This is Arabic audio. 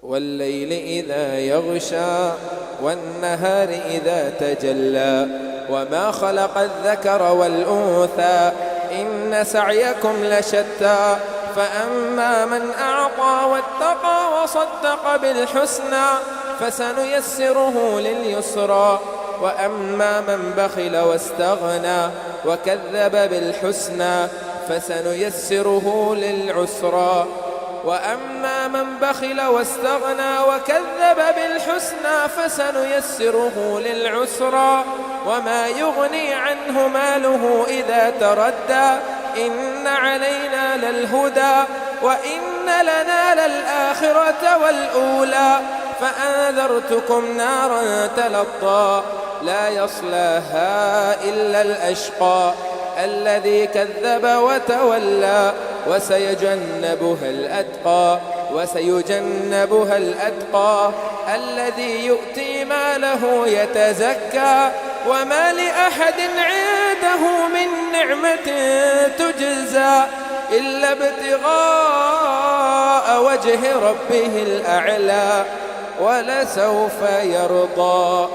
والليل إذا يغشى والنهار إذا تجلى وما خلق الذكر والأنثى إن سعيكم لشتى فأما من أعطى واتقى وصدق بالحسنى فسنيسره لليسرى وأما من بخل واستغنى وكذب بالحسنى فسنيسره للعسرى وأما من بخل واستغنى وكذب بالحسنى فسنيسره للعسرى وما يغني عنه ماله إذا تردى إن علينا للهدى وإن لنا للآخرة والأولى فأنذرتكم نارا تلظى لا يصلاها إلا الأشقى الذي كذب وتولى وسيجنبها الأتقى الذي يؤتي ماله يتزكى وما لأحد عنده من نعمة تجزى إلا ابتغاء وجه ربه الأعلى ولسوف يرضى.